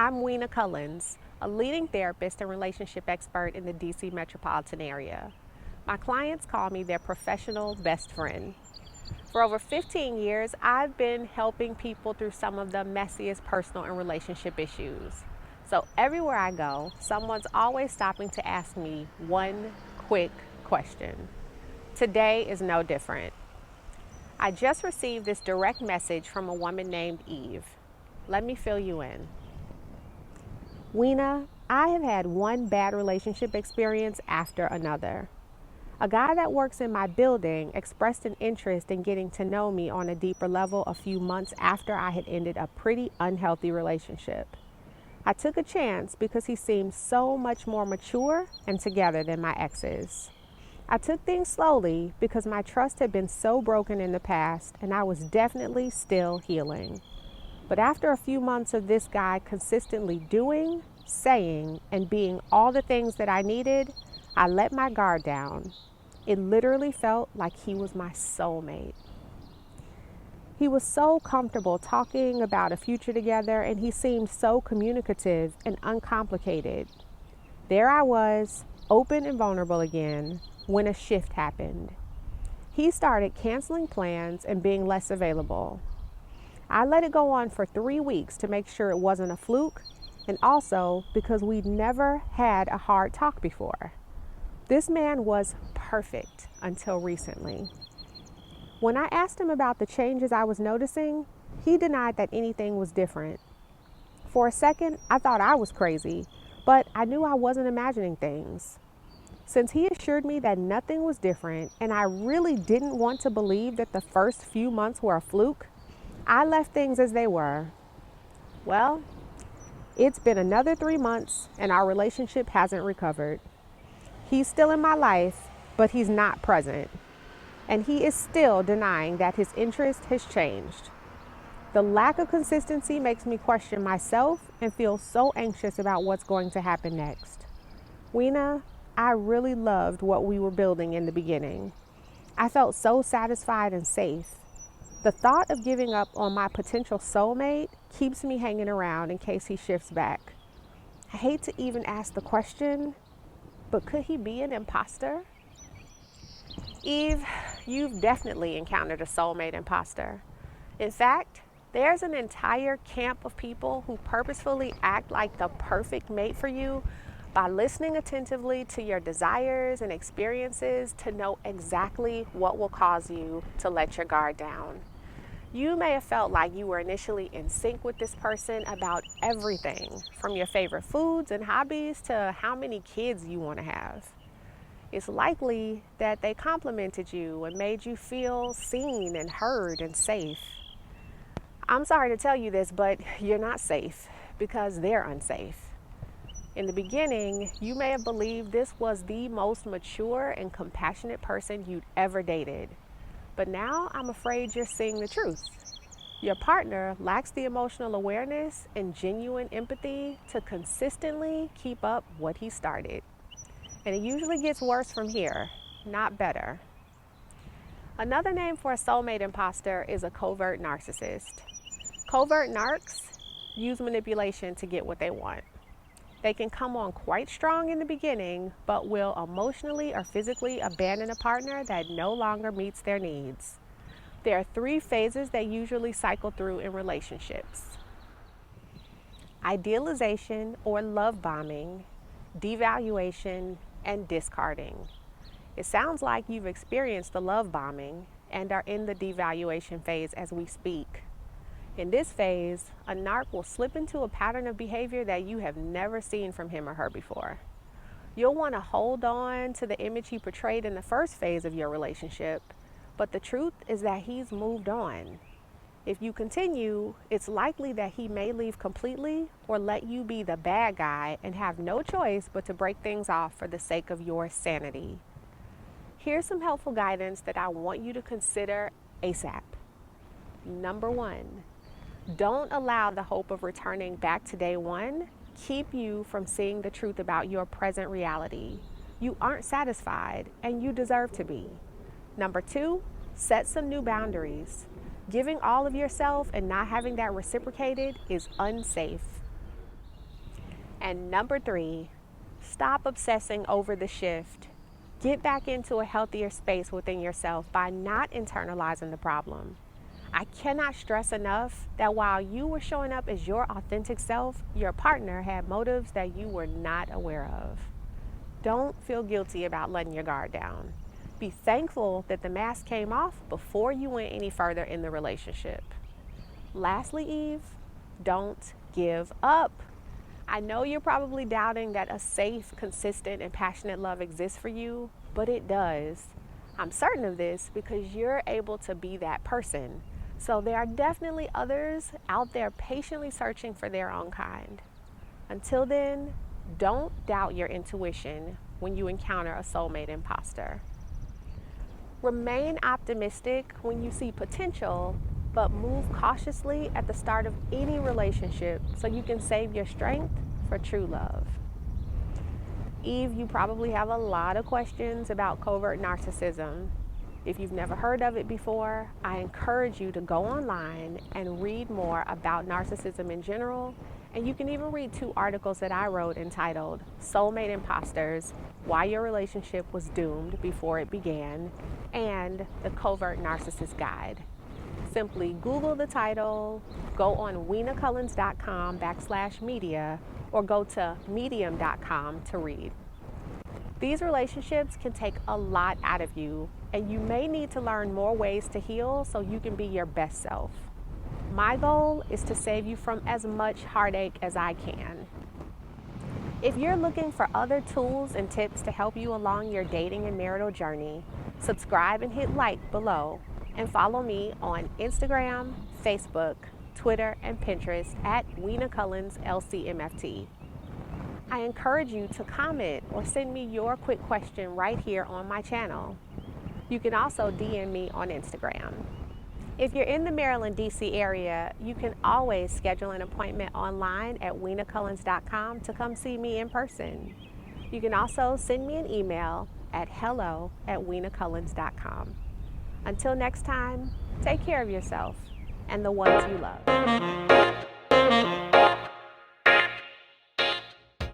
I'm Weena Cullins, a leading therapist and relationship expert in the DC metropolitan area. My clients call me their professional best friend. For over 15 years, I've been helping people through some of the messiest personal and relationship issues. So everywhere I go, someone's always stopping to ask me one quick question. Today is no different. I just received this direct message from a woman named Eve. Let me fill you in. Weena, I have had one bad relationship experience after another. A guy that works in my building expressed an interest in getting to know me on a deeper level a few months after I had ended a pretty unhealthy relationship. I took a chance because he seemed so much more mature and together than my exes. I took things slowly because my trust had been so broken in the past and I was definitely still healing. But after a few months of this guy consistently doing, saying, and being all the things that I needed, I let my guard down. It literally felt like he was my soulmate. He was so comfortable talking about a future together, and he seemed so communicative and uncomplicated. There I was, open and vulnerable again, when a shift happened. He started canceling plans and being less available. I let it go on for 3 weeks to make sure it wasn't a fluke, and also because we'd never had a hard talk before. This man was perfect until recently. When I asked him about the changes I was noticing, he denied that anything was different. For a second, I thought I was crazy, but I knew I wasn't imagining things. Since he assured me that nothing was different, and I really didn't want to believe that the first few months were a fluke, I left things as they were. Well, it's been another 3 months and our relationship hasn't recovered. He's still in my life, but he's not present. And he is still denying that his interest has changed. The lack of consistency makes me question myself and feel so anxious about what's going to happen next. Weena, I really loved what we were building in the beginning. I felt so satisfied and safe. The thought of giving up on my potential soulmate keeps me hanging around in case he shifts back. I hate to even ask the question, but could he be an imposter? Eve, you've definitely encountered a soulmate imposter. In fact, there's an entire camp of people who purposefully act like the perfect mate for you by listening attentively to your desires and experiences to know exactly what will cause you to let your guard down. You may have felt like you were initially in sync with this person about everything, from your favorite foods and hobbies to how many kids you want to have. It's likely that they complimented you and made you feel seen and heard and safe. I'm sorry to tell you this, but you're not safe because they're unsafe. In the beginning, you may have believed this was the most mature and compassionate person you'd ever dated. But now I'm afraid you're seeing the truth. Your partner lacks the emotional awareness and genuine empathy to consistently keep up what he started. And it usually gets worse from here, not better. Another name for a soulmate imposter is a covert narcissist. Covert narcs use manipulation to get what they want. They can come on quite strong in the beginning, but will emotionally or physically abandon a partner that no longer meets their needs. There are 3 phases they usually cycle through in relationships: idealization or love bombing, devaluation, and discarding. It sounds like you've experienced the love bombing and are in the devaluation phase as we speak. In this phase, a narc will slip into a pattern of behavior that you have never seen from him or her before. You'll want to hold on to the image he portrayed in the first phase of your relationship, but the truth is that he's moved on. If you continue, it's likely that he may leave completely or let you be the bad guy and have no choice but to break things off for the sake of your sanity. Here's some helpful guidance that I want you to consider ASAP. Number 1, don't allow the hope of returning back to day one keep you from seeing the truth about your present reality. You aren't satisfied, and you deserve to be. Number 2, set some new boundaries. Giving all of yourself and not having that reciprocated is unsafe. And number 3, stop obsessing over the shift. Get back into a healthier space within yourself by not internalizing the problem. I cannot stress enough that while you were showing up as your authentic self, your partner had motives that you were not aware of. Don't feel guilty about letting your guard down. Be thankful that the mask came off before you went any further in the relationship. Lastly, Eve, don't give up. I know you're probably doubting that a safe, consistent, and passionate love exists for you, but it does. I'm certain of this because you're able to be that person. So there are definitely others out there patiently searching for their own kind. Until then, don't doubt your intuition when you encounter a soulmate imposter. Remain optimistic when you see potential, but move cautiously at the start of any relationship so you can save your strength for true love. Eve, you probably have a lot of questions about covert narcissism. If you've never heard of it before, I encourage you to go online and read more about narcissism in general. And you can even read 2 articles that I wrote entitled Soulmate Imposters, Why Your Relationship Was Doomed Before It Began, and The Covert Narcissist Guide. Simply Google the title, go on weenacullins.com/media, or go to medium.com to read. These relationships can take a lot out of you, and you may need to learn more ways to heal so you can be your best self. My goal is to save you from as much heartache as I can. If you're looking for other tools and tips to help you along your dating and marital journey, subscribe and hit like below, and follow me on Instagram, Facebook, Twitter, and Pinterest at Weena Cullins LCMFT. I encourage you to comment or send me your quick question right here on my channel. You can also DM me on Instagram. If you're in the Maryland, D.C. area, you can always schedule an appointment online at weenacullins.com to come see me in person. You can also send me an email at hello@weenacullins.com. Until next time, take care of yourself and the ones you love.